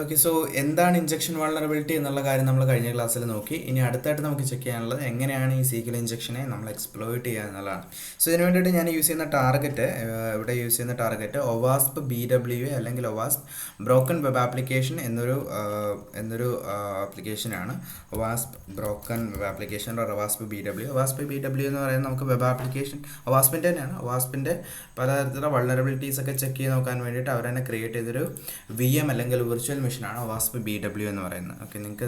Okay, so എന്താണ് injection vulnerability എന്നുള്ള കാര്യം നമ്മൾ കഴിഞ്ഞ ക്ലാസ്സിൽ നോക്കി. ഇനി അടുത്തായിട്ട് നമുക്ക് ചെക്ക് ചെയ്യാനുള്ളത് എങ്ങനെയാണ് ഈ സീക്വൽ ഇഞ്ചക്ഷനെ നമ്മൾ എക്സ്പ്ലോയിറ്റ് ചെയ്യുക എന്നുള്ളതാണ്. സോ ഇതിന് വേണ്ടിയിട്ട് ഞാൻ യൂസ് ചെയ്യുന്ന ടാർഗറ്റ്, ഇവിടെ യൂസ് ചെയ്യുന്ന ടാർഗറ്റ് ഒവാസ്പ് BWA അല്ലെങ്കിൽ ഒവാസ്പ് ബ്രോക്കൺ വെബ് ആപ്ലിക്കേഷൻ എന്നൊരു ആപ്ലിക്കേഷനാണ്. ഒവാസ്പ് broken web application ഒവാസ്പ് BW. ഒവാസ്പ് BW എന്ന് പറയുന്നത് നമുക്ക് വെബ് ആപ്ലിക്കേഷൻ ഒവാസ്പിൻ്റെ തന്നെയാണ്. ഒവാസ്പിൻ്റെ പലതരത്തിലുള്ള വൾണറബിലിറ്റീസ് ഒക്കെ ചെക്ക് ചെയ്ത് നോക്കാൻ വേണ്ടിയിട്ട് അവർ തന്നെ ക്രിയേറ്റ് ചെയ്തൊരു VM അല്ലെങ്കിൽ വിർച്വൽ മെഷീനാണ് ഒവാസ്പ് BW എന്ന് പറയുന്നത്. ഓക്കെ, നിങ്ങൾക്ക്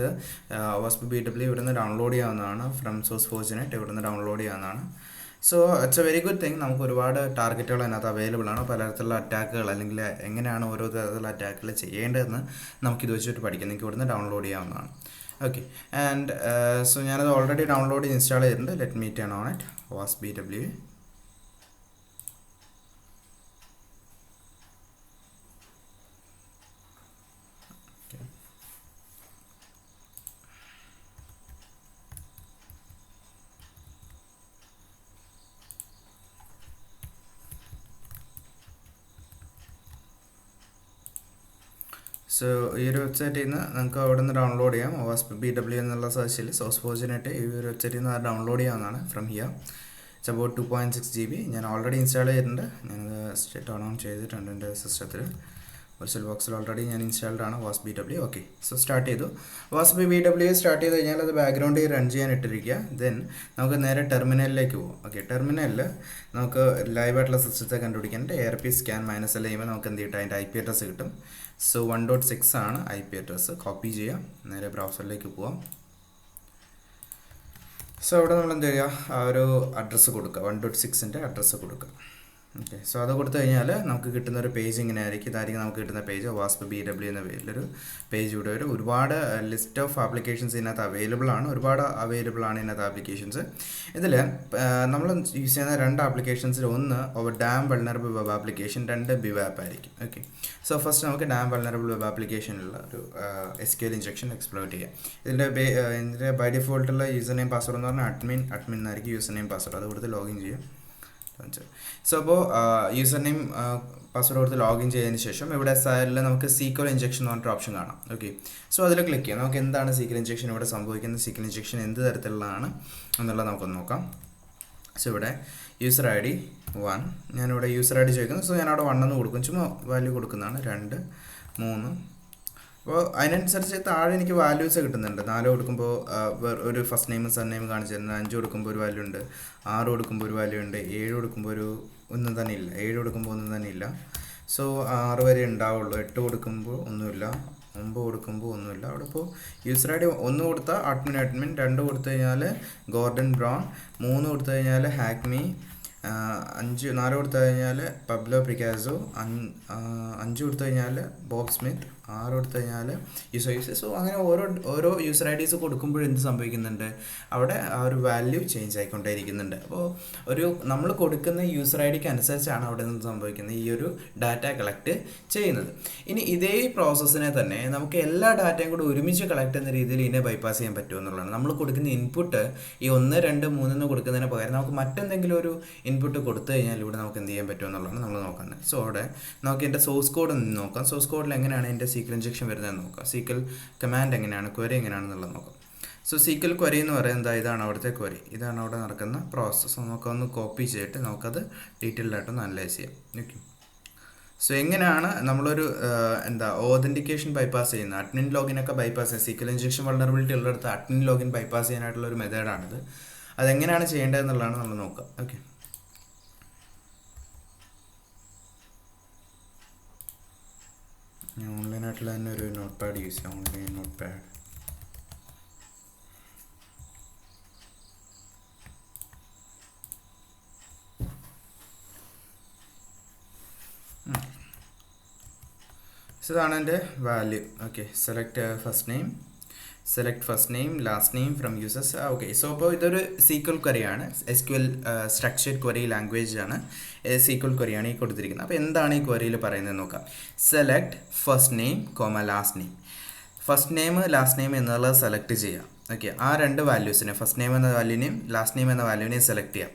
ഒവാസ്പ് BW ഇവിടെ നിന്ന് ഡൗൺലോഡ് ചെയ്യാവുന്നതാണ്. ഫ്രം സോഴ്സ് ഫോർജിനെറ്റ് ഇവിടെ നിന്ന് ഡൗൺലോഡ് ചെയ്യാവുന്നതാണ്. So it's A very good thing. നമുക്ക് ഒരുപാട് ടാർഗറ്റുകൾ അതിനകത്ത് അവൈലബിൾ ആണ്. പലതരത്തിലുള്ള അറ്റാക്കുകൾ അല്ലെങ്കിൽ എങ്ങനെയാണ് ഓരോ തരത്തിലുള്ള അറ്റാക്കുകൾ ചെയ്യേണ്ടതെന്ന് നമുക്കിത് വെച്ചിട്ട് പഠിക്കാം. നിങ്ങൾക്ക് ഇവിടുന്ന് ഡൗൺലോഡ് ചെയ്യാവുന്നതാണ്. ഓക്കെ, ആൻഡ് സോ ഞാനത് ഓൾറെഡി ഡൗൺലോഡ് ഇൻസ്റ്റാൾ ചെയ്തിട്ടുണ്ട്. Let me turn on it. ഒവാസ്പ് BW. സോ ഈ ഒരു വെബ്സൈറ്റിൽ നിന്ന് നമുക്ക് അവിടെ നിന്ന് ഡൗൺലോഡ് ചെയ്യാം. ഒവാസ്പ് BW എന്നുള്ള സെർച്ചിൽ സോഴ്സ് ഫോർജിനായിട്ട് ഈ ഒരു വെബ്സൈറ്റിൽ നിന്ന് ഡൗൺലോഡ് ചെയ്യാവുന്നതാണ്. From here it's about 2.6 GB. ഞാൻ ഓൾറെഡി ഇൻസ്റ്റാൾ ചെയ്തിട്ടുണ്ട്. ഞാനത് ടേൺ ഓൺ ചെയ്തിട്ടുണ്ട് എൻ്റെ സിസ്റ്റത്തിൽ. വെർച്വൽ ബോക്സിൽ ഓൾറെഡി ഞാൻ ഇൻസ്റ്റാൾഡ് ആണ് ഒവാസ്പ് BW. ഓക്കെ, സോ സ്റ്റാർട്ട് ചെയ്തു. ഒവാസ്പ് BW സ്റ്റാർട്ട് ചെയ്ത് കഴിഞ്ഞാൽ അത് ബാക്ക്ഗ്രൗണ്ടിൽ റൺ ചെയ്യാൻ ഇട്ടിരിക്കുക. ദെൻ നമുക്ക് നേരെ ടെർമിനലിലേക്ക് പോകും. ഓക്കെ, ടെർമിനലിൽ നമുക്ക് ലൈവായിട്ടുള്ള സിസ്റ്റത്തെ കണ്ടുപിടിക്കാനായിട്ട് ARP സ്കാൻ -L ചെയ്യുമ്പോൾ നമുക്ക് എന്ത് കിട്ടും, അതിൻ്റെ IP അഡ്രസ്സ് കിട്ടും. സോ 1.6 ആണ് IP അഡ്രസ്സ്. കോപ്പി ചെയ്യാം, നേരെ ബ്രൗസറിലേക്ക് പോവാം. സോ അവിടെ നമ്മൾ എന്ത് ചെയ്യുക, ആ ഒരു അഡ്രസ്സ് കൊടുക്കുക, 1.6ൻ്റെ അഡ്രസ്സ് കൊടുക്കുക. ഓക്കെ, സോ അത് കൊടുത്തു കഴിഞ്ഞാൽ നമുക്ക് കിട്ടുന്ന ഒരു പേജ് ഇങ്ങനെ ആയിരിക്കും. ഇതായിരിക്കും നമുക്ക് കിട്ടുന്ന പേജ്. ഒവാസ്പ് BW എന്ന പേരിലൊരു പേജ് ഇവിടെ വരും. ഒരുപാട് ലിസ്റ്റ് ഓഫ് ആപ്ലിക്കേഷൻസ് ഇതിനകത്ത് അവൈലബിൾ ആണ്. ഒരുപാട് അവൈലബിൾ ആണ് ഇതിനകത്ത് ആപ്ലിക്കേഷൻസ്. ഇതിൽ നമ്മൾ യൂസ് ചെയ്യുന്ന രണ്ട് ആപ്ലിക്കേഷൻസിൽ ഒന്ന് ഡാം വൾണറബിൾ വെബ് ആപ്ലിക്കേഷൻ, രണ്ട് ബിവാപ്പ് ആയിരിക്കും. ഓക്കെ, സോ ഫസ്റ്റ് നമുക്ക് ഡാം വൾണറബിൾ വെബ് ആപ്ലിക്കേഷനിലുള്ള ഒരു SQL ഇഞ്ചക്ഷൻ എക്സ്പ്ലോർ ചെയ്യാം. ഇതിൻ്റെ ബൈ ഡിഫോൾട്ടുള്ള യൂസർ നെയിം പാസ്വേഡ് എന്ന് പറഞ്ഞാൽ അഡ്മിൻ എന്നായിരിക്കും യൂസർ നെയിം പാസ്വേഡ്. അത് കൊടുത്ത് ലോഗിൻ ചെയ്യാം. സോ അപ്പോൾ യൂസർ നെയിം പാസ്വേഡ് കൊടുത്ത് ലോഗിൻ ചെയ്തതിന് ശേഷം ഇവിടെ സൈഡിൽ നമുക്ക് സീക്വൽ ഇഞ്ചക്ഷൻ എന്ന് പറഞ്ഞിട്ട് ഓപ്ഷൻ കാണാം. ഓക്കെ, സോ അതിൽ ക്ലിക്ക് ചെയ്യാം. നമുക്ക് എന്താണ് സീക്വൽ ഇഞ്ചക്ഷൻ ഇവിടെ സംഭവിക്കുന്നത്, സീക്വൽ ഇഞ്ചക്ഷൻ എന്ത് തരത്തിലുള്ളതാണ് എന്നുള്ളത് നമുക്കൊന്ന് നോക്കാം. സോ ഇവിടെ യൂസർ ID 1, ഞാനിവിടെ യൂസർ ID ചോദിക്കുന്നു. സോ ഞാനവിടെ 1 എന്ന് കൊടുക്കും. ചുമ്മാ വാല്യൂ കൊടുക്കുന്നതാണ്. 2, 3. അപ്പോൾ അതിനനുസരിച്ച് താഴെ എനിക്ക് വാല്യൂസ് കിട്ടുന്നുണ്ട്. 4 കൊടുക്കുമ്പോൾ ഒരു ഫസ്റ്റ് നെയിം സൺ നെയിം കാണിച്ചു തരുന്നത്. 5 കൊടുക്കുമ്പോൾ ഒരു വാല്യൂ ഉണ്ട്. 6 കൊടുക്കുമ്പോൾ ഒരു വാല്യൂ ഉണ്ട്. 7 കൊടുക്കുമ്പോൾ ഒന്നും തന്നെ ഇല്ല. 7 കൊടുക്കുമ്പോൾ ഒന്നും തന്നെ ഇല്ല. സോ 6 വരെ ഉണ്ടാവുള്ളൂ. 8 കൊടുക്കുമ്പോൾ ഒന്നുമില്ല. 9 കൊടുക്കുമ്പോൾ ഒന്നുമില്ല. അവിടെ ഇപ്പോൾ യൂസർ ID 1 കൊടുത്താൽ അഡ്മിൻ, 2 കൊടുത്തു കഴിഞ്ഞാൽ ഗോർഡൻ ബ്രൗൺ, 3 കൊടുത്തു കഴിഞ്ഞാൽ ഹാക്മി, 4 കൊടുത്തു കഴിഞ്ഞാൽ പബ്ലോ പിക്കാസോ, 5 കൊടുത്തു കഴിഞ്ഞാൽ ബോബ് സ്മിത്ത്, 6 കൊടുത്തു കഴിഞ്ഞാൽ യൂസർ. സോ അങ്ങനെ ഓരോ യൂസർ IDs കൊടുക്കുമ്പോൾ എന്ത് സംഭവിക്കുന്നുണ്ട്, അവിടെ ആ ഒരു വാല്യൂ ചേഞ്ച് ആയിക്കൊണ്ടേയിരിക്കുന്നുണ്ട്. അപ്പോൾ നമ്മൾ കൊടുക്കുന്ന യൂസർ IDക്ക് അനുസരിച്ചാണ് അവിടെ നിന്ന് സംഭവിക്കുന്നത് ഈ ഒരു ഡാറ്റ കളക്ട് ചെയ്യുന്നത്. ഇനി ഇതേ പ്രോസസ്സിനെ തന്നെ നമുക്ക് എല്ലാ ഡാറ്റയും കൂടി ഒരുമിച്ച് കളക്ട് ചെയ്യുന്ന രീതിയിൽ ഇതിനെ ബൈപ്പാസ് ചെയ്യാൻ പറ്റുമോ എന്നുള്ളതാണ്. നമ്മൾ കൊടുക്കുന്ന ഇൻപുട്ട് ഈ 1, 2, 3 എന്ന് കൊടുക്കുന്നതിന് പകരം നമുക്ക് മറ്റെന്തെങ്കിലും ഒരു ഇൻപുട്ട് കൊടുത്തു കഴിഞ്ഞാൽ ഇവിടെ നമുക്ക് എന്ത് ചെയ്യാൻ പറ്റുമോ എന്നുള്ളതാണ് നമ്മൾ നോക്കുന്നത്. സോ അവിടെ നമുക്ക് എൻ്റെ സോഴ്സ് കോഡ് ഒന്ന് നോക്കാം. സോഴ്സ് കോഡിൽ എങ്ങനെയാണ് എൻ്റെ സീക്വൽ ഇഞ്ചക്ഷൻ വരുന്നതെന്ന് നോക്കാം. സീക്വൽ കമാൻഡ് എങ്ങനെയാണ്, ക്വറി എങ്ങനെയാണെന്നുള്ളത് നോക്കാം. സോ സീക്വൽ ക്വറി എന്ന് പറയുന്നത് ഇതാണ് അവിടുത്തെ ക്വറി. ഇതാണ് അവിടെ നടക്കുന്ന പ്രോസസ്സ്. നമുക്കൊന്ന് കോപ്പി ചെയ്തിട്ട് നമുക്കത് ഡീറ്റെയിൽഡ് ആയിട്ടൊന്ന് അനലൈസ് ചെയ്യാം. ഓക്കെ, സോ എങ്ങനെയാണ് നമ്മളൊരു ഓതൻറ്റിക്കേഷൻ ബൈപ്പാസ് ചെയ്യുന്നത്, അഡ്മിൻ ലോഗിനൊക്കെ ബൈപ്പാസ് ചെയ്യുന്നത്. സീക്വൽ ഇഞ്ചക്ഷൻ വൾണറബിലിറ്റി ഉള്ളിടത്ത് അഡ്മിൻ ലോഗിൻ ബൈപ്പാസ് ചെയ്യാനായിട്ടുള്ള ഒരു മെത്തേഡാണിത്. അതെങ്ങനെയാണ് ചെയ്യേണ്ടതെന്നുള്ളതാണ് നമ്മൾ നോക്കുക. ഓക്കെ, ഞാൻ ഓൺലൈനായിട്ടുള്ള തന്നെ ഒരു നോട്ട് പാഡ് യൂസ് ചെയ്യാം. Online notepad. ഇതാണ് എൻ്റെ value. Okay, select first name last name from users. Okay, so അപ്പോൾ ഇതൊരു സീക്വൽ ക്വറിയാണ്. SQL സ്ട്രക്ചർഡ് ക്വറി ലാംഗ്വേജ് ആണ്. സീക്വൽ ക്വറിയാണ് ഈ കൊടുത്തിരിക്കുന്നത്. അപ്പോൾ എന്താണ് ഈ ക്വറിയിൽ പറയുന്നത് നോക്കാം. Select first name last name. First name last name എന്നുള്ളത് സെലക്ട് ചെയ്യാം. ഓക്കെ, ആ രണ്ട് വാല്യൂസിനെ, ഫസ്റ്റ് നെയിം എന്ന വാല്യൂനെയും ലാസ്റ്റ് നെയിം എന്ന വാല്യൂനെയും സെലക്ട് ചെയ്യാം.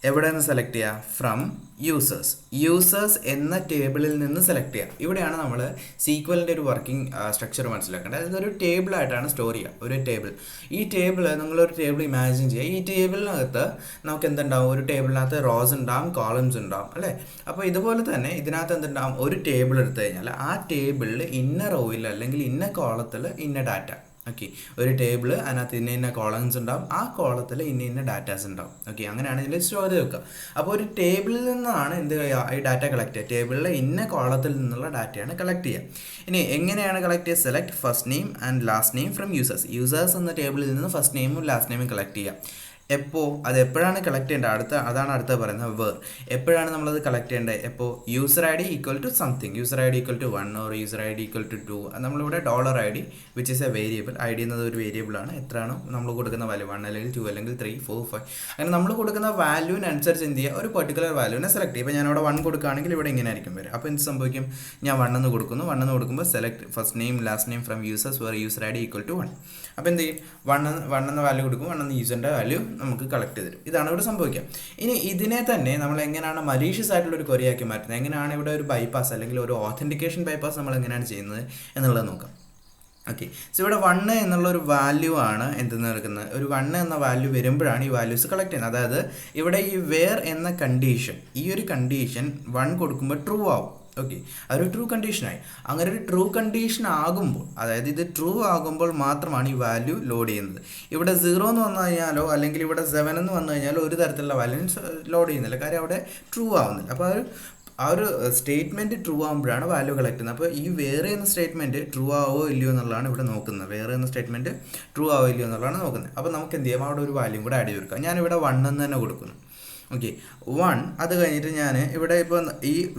എവിടെ നിന്ന് സെലക്ട് ചെയ്യുക? ഫ്രം യൂസേഴ്സ് എന്ന ടേബിളിൽ നിന്ന് സെലക്ട് ചെയ്യുക. ഇവിടെയാണ് നമ്മൾ സീക്വലിൻ്റെ ഒരു വർക്കിംഗ് സ്ട്രക്ചർ മനസ്സിലാക്കേണ്ടത്. അതായത് ഒരു ടേബിളായിട്ടാണ് സ്റ്റോർ ചെയ്യുക, ഒരു ടേബിൾ. ഈ ടേബിൾ, നിങ്ങളൊരു ടേബിൾ ഇമാജിൻ ചെയ്യുക. ഈ ടേബിളിനകത്ത് നമുക്ക് എന്തുണ്ടാവും? ഒരു ടേബിളിനകത്ത് റോസ് ഉണ്ടാവും, കോളംസ് ഉണ്ടാവും, അല്ലേ? അപ്പോൾ ഇതുപോലെ തന്നെ ഇതിനകത്ത് എന്തുണ്ടാവും? ഒരു ടേബിൾ എടുത്തു കഴിഞ്ഞാൽ ആ ടേബിളിൽ ഇന്ന റോയിൽ അല്ലെങ്കിൽ ഇന്ന കോളത്തിൽ ഇന്ന ഡാറ്റ. ഓക്കെ, ഒരു ടേബിൾ, അതിനകത്ത് ഇന്ന കോളംസ് ഉണ്ടാവും, ആ കോളത്തിൽ ഇന്ന ഡാറ്റാസ് ഉണ്ടാവും. ഓക്കെ, അങ്ങനെയാണ് ഇതിൽ സ്റ്റോർ ചെയ്ത് വെക്കുക. അപ്പോൾ ഒരു ടേബിളിൽ നിന്നാണ് എന്ത് ചെയ്യുക? ഈ ഡാറ്റ കളക്ട് ചെയ്യുക. ടേബിളിലെ ഇന്ന കോളത്തിൽ നിന്നുള്ള ഡാറ്റയാണ് കളക്ട് ചെയ്യുക. ഇനി എങ്ങനെയാണ് കളക്ട് ചെയ്യുക? Select first name and last name from users എന്ന ടേബിളിൽ നിന്ന് ഫസ്റ്റ് നെയിമും ലാസ്റ്റ് നെയിമും കളക്ട് ചെയ്യുക. എപ്പോൾ? അത് എപ്പോഴാണ് കളക്ട് ചെയ്യേണ്ടത്? അതാണ് അടുത്ത പറയുന്നത് വേർ. എപ്പോഴാണ് നമ്മളത് കളക്ട് ചെയ്യേണ്ടത്? എപ്പോൾ? User I D equal to something, user I D equal to 1 or user I D equal to 2. നമ്മളിവിടെ $ID which is a variable. I D എന്നത് ഒരു വേരിയബിളാണ്. എത്രയാണോ നമ്മൾ കൊടുക്കുന്ന വാല്യൂ, 1 അല്ലെങ്കിൽ 2 അല്ലെങ്കിൽ 3, 4, 5, അങ്ങനെ നമ്മൾ കൊടുക്കുന്ന വാല്യൂവിനനുസരിച്ച് എന്ത് ചെയ്യുക? ഒരു പെർട്ടിക്കുലർ വാല്യൂവിനെ സെലക്ട് ചെയ്യുക. ഇപ്പോൾ ഞാനിവിടെ 1 കൊടുക്കുകയാണെങ്കിൽ ഇവിടെ ഇങ്ങനെ ആയിരിക്കും വരും. അപ്പോൾ എന്ത് സംഭവിക്കും? ഞാൻ 1 എന്ന് കൊടുക്കുന്നു. 1 എന്ന് കൊടുക്കുമ്പോൾ select first name last name from users where user I D equal to 1. അപ്പോൾ എന്ത് ചെയ്യും? 1 എന്ന വാല്യൂ കൊടുക്കും. 1 എന്ന യൂസറിൻ്റെ വാല്യൂ നമുക്ക് കളക്ട് ചെയ്ത് തരും. ഇതാണ് ഇവിടെ സംഭവിക്കുക. ഇനി ഇതിനെ തന്നെ നമ്മൾ എങ്ങനെയാണ് മലീഷ്യസ് ആയിട്ടുള്ള ഒരു ക്വറിയാക്കി മാറ്റുന്നത്? എങ്ങനെയാണ് ഇവിടെ ഒരു ബൈപ്പാസ് അല്ലെങ്കിൽ ഒരു ഓതൻറ്റിക്കേഷൻ ബൈപ്പാസ് നമ്മൾ എങ്ങനെയാണ് ചെയ്യുന്നത് എന്നുള്ളത് നോക്കാം. ഓക്കെ, സോ ഇവിടെ 1 എന്നുള്ളൊരു വാല്യൂ ആണ് എന്തെന്ന് എടുക്കുന്നത്. ഒരു 1 എന്ന വാല്യൂ വരുമ്പോഴാണ് ഈ വാല്യൂസ് കളക്ട് ചെയ്യുന്നത്. അതായത് ഇവിടെ ഈ വേർ എന്ന കണ്ടീഷൻ, ഈ ഒരു കണ്ടീഷൻ 1 കൊടുക്കുമ്പോൾ ട്രൂ ആവും. ഓക്കെ, അതൊരു ട്രൂ കണ്ടീഷനായി. അങ്ങനെ ഒരു ട്രൂ കണ്ടീഷൻ ആകുമ്പോൾ, അതായത് ഇത് ട്രൂ ആകുമ്പോൾ മാത്രമാണ് ഈ വാല്യൂ ലോഡ് ചെയ്യുന്നത്. ഇവിടെ 0 എന്ന് വന്നു കഴിഞ്ഞാലോ അല്ലെങ്കിൽ ഇവിടെ 7 എന്ന് വന്നു കഴിഞ്ഞാലോ ഒരു തരത്തിലുള്ള വാല്യൂ ലോഡ് ചെയ്യുന്നില്ല. കാര്യം അവിടെ ട്രൂ ആവുന്നില്ല. അപ്പോൾ ആ ഒരു സ്റ്റേറ്റ്മെൻറ്റ് ട്രൂ ആകുമ്പോഴാണ് വാല്യൂ കളക്ട് ചെയ്യുന്നത്. അപ്പോൾ ഈ വേറെ എന്ന സ്റ്റേറ്റ്മെൻറ്റ് ട്രൂ ആവോ ഇല്ലയോ എന്നുള്ളതാണ് ഇവിടെ നോക്കുന്നത്. വേറെ എന്ന സ്റ്റേറ്റ്മെൻറ്റ് ട്രൂ ആവോ ഇല്ലയോ എന്നുള്ളതാണ് നോക്കുന്നത്. അപ്പോൾ നമുക്ക് എന്ത് ചെയ്യാം? അവിടെ ഒരു വാല്യൂ കൂടെ ആഡ് ചെയ്ത് കൊടുക്കാം. ഞാനിവിടെ 1 എന്ന് തന്നെ കൊടുക്കുന്നു. ഓക്കെ, 1. അത് കഴിഞ്ഞിട്ട് ഞാൻ ഇവിടെ ഇപ്പോൾ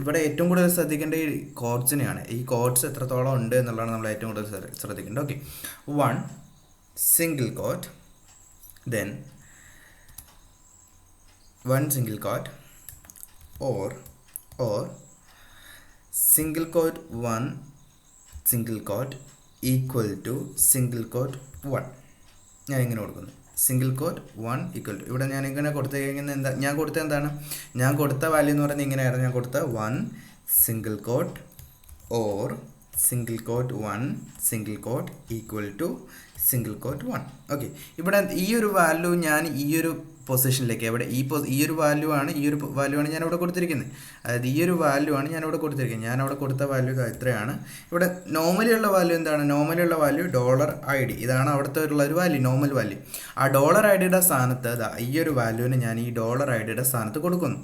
ഇവിടെ ഏറ്റവും കൂടുതൽ ശ്രദ്ധിക്കേണ്ട ഈ കോഡ്സിനെയാണ്. ഈ കോഡ്സ് എത്രത്തോളം ഉണ്ട് എന്നുള്ളതാണ് നമ്മൾ ഏറ്റവും കൂടുതൽ ശ്രദ്ധിക്കേണ്ടത്. Okay, 1 single quote, then 1 single quote or single quote 1 single quote equal to single quote 1. ഞാൻ ഇങ്ങനെ കൊടുക്കുന്നു. സിംഗിൾ കോട്ട് 1 ഈക്വൽ ടു, ഇവിടെ ഞാൻ ഇങ്ങനെ കൊടുത്തു കഴിഞ്ഞാൽ ഞാൻ കൊടുത്ത എന്താണ്? ഞാൻ കൊടുത്ത വാല്യൂ എന്ന് പറയുന്നത് ഇങ്ങനെയായിരുന്നു. ഞാൻ കൊടുത്ത 1 single quote or single quote 1 single quote equal to single quote 1. Okay, ഇവിടെ ഈ ഒരു വാല്യൂ ഞാൻ ഈ ഒരു പൊസിഷനിലേക്ക്, എവിടെ ഈ ഒരു വാല്യൂ ആണ് ഞാനിവിടെ കൊടുത്തിരിക്കുന്നത്. അതായത് ഈ ഒരു വാല്യൂ ആണ് ഞാനിവിടെ കൊടുത്തിരിക്കുന്നത്. ഞാനവിടെ കൊടുത്ത വാല്യൂ ഇത്രയാണ്. ഇവിടെ നോർമലി ഉള്ള വാല്യൂ എന്താണ്? നോർമലി ഉള്ള വാല്യൂ $ID. ഇതാണ് അവിടുത്തെ ഉള്ള ഒരു വാല്യൂ, നോർമൽ വാല്യൂ. ആ $IDയുടെ സ്ഥാനത്ത് ഈ ഒരു വാല്യൂവിന് ഞാൻ ഈ $IDയുടെ സ്ഥാനത്ത് കൊടുക്കുന്നു.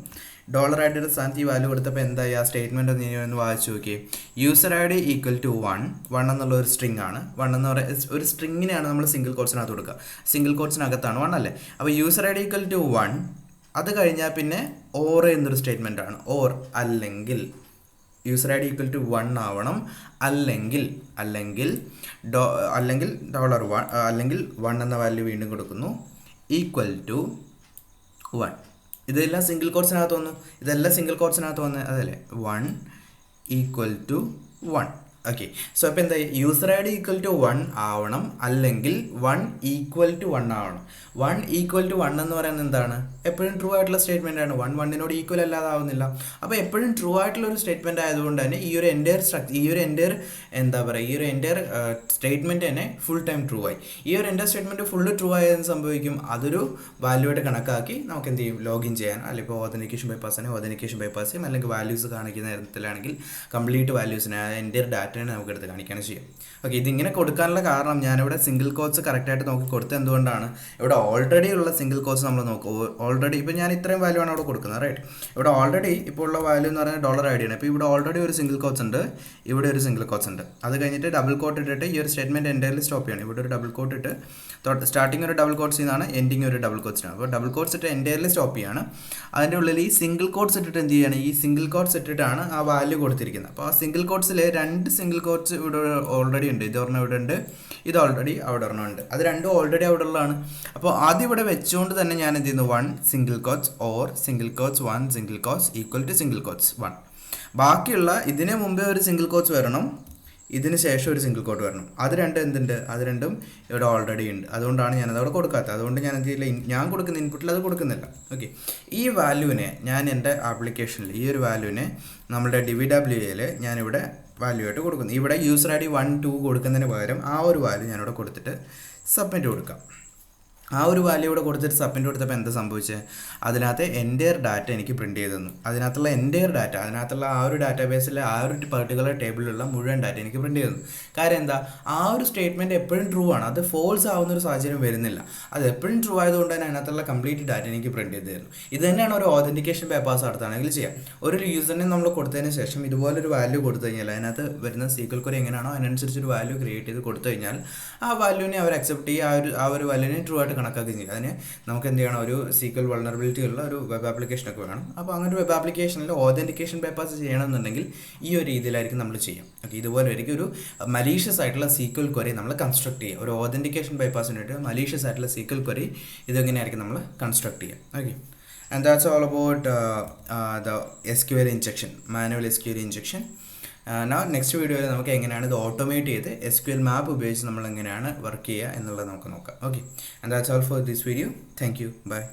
$IDയുടെ സ്ഥാനത്ത് ഈ വാല്യൂ കൊടുത്തപ്പോൾ എന്തായി? ആ സ്റ്റേറ്റ്മെൻറ്റ് ഒന്ന് വായിച്ചു നോക്കിയേ. User I D equal to 1 എന്നുള്ള ഒരു സ്ട്രിങ് ആണ്. 1 എന്ന് പറയുന്നത് ഒരു സ്ട്രിങ്ങിനെയാണ് നമ്മൾ സിംഗിൾ കോട്സിനകത്ത് കൊടുക്കുക. സിംഗിൾ കോട്സിനകത്താണ് 1 അല്ലേ? അപ്പോൾ user I D equal to 1. അത് കഴിഞ്ഞാൽ പിന്നെ ഓർ എന്നൊരു സ്റ്റേറ്റ്മെൻ്റ് ആണ്. ഓർ അല്ലെങ്കിൽ user I D equal to 1 ആവണം, അല്ലെങ്കിൽ $1 അല്ലെങ്കിൽ 1 എന്ന വാല്യൂ വീണ്ടും കൊടുക്കുന്നു, ഈക്വൽ ടു 1. ഇതെല്ലാം സിംഗിൾ കോട്സിനകത്ത് വന്നു. അതല്ലേ 1 ഈക്വൽ ടു 1. ഓക്കെ, സോ അപ്പോൾ എന്താ? User I D equal to 1 ആവണം, അല്ലെങ്കിൽ 1 ഈക്വൽ ടു 1 ആവണം. 1 ഈക്വൽ ടു 1 എന്ന് പറയുന്നത് എന്താണ്? എപ്പോഴും ട്രൂ ആയിട്ടുള്ള സ്റ്റേറ്റ്മെൻ്റ് ആണ്. 1 ഈക്വൽ അല്ലാതാവുന്നില്ല. അപ്പോൾ എപ്പോഴും ട്രൂ ആയിട്ടുള്ള ഒരു സ്റ്റേറ്റ്മെൻറ്റ് ആയതുകൊണ്ട് തന്നെ ഈ ഒരു എൻ്റയർ സ്റ്റേറ്റ്മെൻറ്റ് തന്നെ ഫുൾ ടൈം ട്രൂ ആയി. ഈ ഒരു എൻ്റയർ സ്റ്റേറ്റ്മെൻറ്റ് ഫുള്ള് ട്രൂ ആയതെന്ന് സംഭവിക്കും. അതൊരു വാല്യൂയായിട്ട് കണക്കാക്കി നമുക്ക് എന്ത് ചെയ്യും? ലോഗിൻ ചെയ്യാൻ, അല്ലെങ്കിൽ ഇപ്പോൾ ഓതൻറ്റിക്കേഷൻ ബൈപ്പാസ് ചെയ്യും, അല്ലെങ്കിൽ വാല്യൂസ് കാണിക്കുന്ന തരത്തിലാണെങ്കിൽ കംപ്ലീറ്റ് വാല്യൂസിനെ എൻ്റയർ ഡാറ്റയെ നമുക്ക് എടുത്ത് കാണിക്കുകയാണ് ചെയ്യും. ഓക്കെ, ഇതിങ്ങനെ കൊടുക്കാനുള്ള കാരണം ഞാനിവിടെ സിംഗിൾ കോട്സ് കറക്റ്റായിട്ട് നോക്കി കൊടുത്തത് എന്തുകൊണ്ടാണ്? ഇവിടെ ഓൾറെഡി ഉള്ള സിംഗിൾ കോട്സ് നമ്മൾ നോക്കും. ഓൾറെഡി ഇപ്പോൾ ഞാൻ ഇത്രയും വാല്യൂ ആണ് അവിടെ കൊടുക്കുന്നത്, റൈറ്റ്? ഇവിടെ ഓൾറെഡി ഇപ്പോൾ ഉള്ള വാല്യൂ എന്ന് പറയുന്നത് $ID ആണ്. ഇപ്പോൾ ഇവിടെ ഓൾറെഡി ഒരു സിംഗിൾ കോട്സ് ഉണ്ട്, ഇവിടെ ഒരു സിംഗിൾ കോട്സ് ഉണ്ട്. അത് കഴിഞ്ഞിട്ട് ഡബിൾ കോട്ട് ഇട്ടിട്ട് ഈ ഒരു സ്റ്റേറ്റ്മെൻറ്റ് എൻ്റയർലി സ്റ്റോപ്പ് ചെയ്യണം. ഇവിടെ ഒരു ഡബിൾ കോട്ട് ഇട്ട് സ്റ്റാർട്ടിങ് ഒരു ഡബിൾ കോട്ട്സ് നിന്നാണ്, എൻഡിങ് ഒരു ഡബിൾ കോട്ട്സിനാണ്. അപ്പോൾ ഡബിൾ കോട്ട്സ് ഇട്ട് എൻ്റയർലി സ്റ്റോപ്പ് ചെയ്യാണ്. അതിൻ്റെ ഉള്ളിൽ ഈ സിംഗിൾ കോട്ട്സ് ഇട്ടിട്ട് എന്ത് ചെയ്യാണ്? ഈ സിംഗിൾ കോട്ട്സ് ഇട്ടിട്ടാണ് ആ വാല്യൂ കൊടുത്തിരിക്കുന്നത്. അപ്പോൾ ആ സിംഗിൾ കോട്ട്സിൽ 2 സിംഗിൾ കോട്ട്സ് ഇവിടെ ഓൾറെഡി ഉണ്ട്. ഇതൊരെണ്ണം ഇവിടെ ഉണ്ട്, ഇത് ഓൾറെഡി അവിടെ ഒരെണ്ണം ഉണ്ട്. അത് രണ്ടും ഓൾറെഡി അവിടെ ഉള്ളതാണ്. അപ്പോൾ ആദ്യം ഇവിടെ വെച്ചുകൊണ്ട് തന്നെ ഞാൻ എന്ത് ചെയ്യുന്നു? 1 single quotes or single quotes 1 single quotes equal to single quotes 1. ബാക്കിയുള്ള ഇതിന് മുമ്പേ ഒരു സിംഗിൾ കോട്ട്സ് വരണം, ഇതിന് ശേഷം ഒരു സിംഗിൾ കോട്ട് വരണം. അത് രണ്ടും എന്തുണ്ട്, അത് രണ്ടും ഇവിടെ ഓൾറെഡി ഉണ്ട്. അതുകൊണ്ടാണ് ഞാനത് അവിടെ കൊടുക്കാത്തത്. അതുകൊണ്ട് ഞാൻ എന്ത് ചെയ്യില്ല, ഞാൻ കൊടുക്കുന്ന ഇൻപുട്ടിൽ അത് കൊടുക്കുന്നില്ല. ഓക്കെ, ഈ വാല്യൂവിനെ ഞാൻ എൻ്റെ ആപ്ലിക്കേഷനിൽ ഈ ഒരു വാല്യൂവിനെ നമ്മുടെ DVWAയിൽ ഞാനിവിടെ വാല്യൂ ആയിട്ട് കൊടുക്കുന്നു. ഇവിടെ യൂസർ ID 1 2 കൊടുക്കുന്നതിന് പകരം ആ ഒരു വാല്യൂ ഞാനിവിടെ കൊടുത്തിട്ട് സബ്മിറ്റ് കൊടുക്കാം. ആ ഒരു വാല്യൂ ഇവിടെ കൊടുത്തിട്ട് സബ്മിറ്റ് കൊടുത്തപ്പോൾ എന്താ സംഭവിച്ചത്, അതിനകത്ത് എൻ്റെയർ ഡാറ്റ എനിക്ക് പ്രിൻറ്റ് ചെയ്ത് തന്നു. അതിനകത്തുള്ള എൻ്റെയർ ഡാറ്റ, അതിനകത്തുള്ള ആ ഒരു ഡാറ്റാബേസിലെ ആ ഒരു പർട്ടിക്കുലർ ടേബിളിലുള്ള മുഴുവൻ ഡാറ്റ എനിക്ക് പ്രിൻറ്റ് ചെയ്ത് തന്നു. കാര്യം എന്താ, ആ ഒരു സ്റ്റേറ്റ്മെൻറ്റ് എപ്പോഴും ട്രൂ ആണ്, അത് ഫോൾസ് ആവുന്ന ഒരു സാഹചര്യം വരുന്നില്ല. അത് എപ്പോഴും ട്രൂ ആയതുകൊണ്ട് തന്നെ അതിനകത്തുള്ള കംപ്ലീറ്റ് ഡാറ്റ എനിക്ക് പ്രിൻറ്റ് ചെയ്ത് തരുന്നു. ഇത് തന്നെയാണ് ഒരു ഓതൻറ്റിക്കേഷൻ പേപ്പേഴ്സ് നടത്തുകയാണെങ്കിൽ ചെയ്യാം. ഒരു യൂസറിനെ നമ്മൾ കൊടുത്തതിന് ശേഷം ഇതുപോലൊരു വാല്യൂ കൊടുത്തു കഴിഞ്ഞാൽ അതിനകത്ത് വരുന്ന SQL ക്വറി എങ്ങനെയാണോ അതിനനുസരിച്ചൊരു വാല്യൂ ക്രിയേറ്റ് ചെയ്ത് കൊടുത്തു കഴിഞ്ഞാൽ ആ വാല്യൂവിനെ അവർ അക്സെപ്റ്റ് ചെയ്യുക, ആ ഒരു വാല്യൂവിനെ ട്രൂ ആയിട്ട് കണക്കാക്കുകയും ചെയ്യും. അതിന് നമുക്ക് എന്ത് ചെയ്യണം, ഒരു SQL വൾണറബിലിറ്റി ഉള്ള ഒരു വെബ് ആപ്ലിക്കേഷനൊക്കെ വേണം. അപ്പോൾ അങ്ങനെ ഒരു വെബ് ആപ്ലിക്കേഷനിൽ ഓതൻറ്റിക്കേഷൻ പേപ്പേഴ്സ് ചെയ്യണമെന്നുണ്ടെങ്കിൽ ഈ ഒരു രീതിയിലായിരിക്കും നമ്മൾ ചെയ്യാം. ഓക്കെ, ഇതുപോലെ ഒരിക്കലും ഒരു മലീഷ്യസ് ആയിട്ടുള്ള SQL ക്വറി നമ്മൾ കൺസ്ട്രക്ട് ചെയ്യുക. ഒരു ഓതൻറ്റിക്കേഷൻ പേപ്പേഴ്സിന് വേണ്ടി മലീഷ്യസ് ആയിട്ടുള്ള SQL ക്വറി ഇതെങ്ങനെയായിരിക്കും നമ്മൾ കൺസ്ട്രക്ട് ചെയ്യുക. Okay, and that's all about the SQL injection, manual SQL injection. Now next വീഡിയോയിൽ നമുക്ക് എങ്ങനെയാണ് ഇത് ഓട്ടോമേറ്റ് ചെയ്ത് SQL മാപ്പ് ഉപയോഗിച്ച് നമ്മൾ എങ്ങനെയാണ് വർക്ക് ചെയ്യുക എന്നുള്ളത് നമുക്ക് നോക്കാം. Okay, and that's all for this video. Thank you. Bye.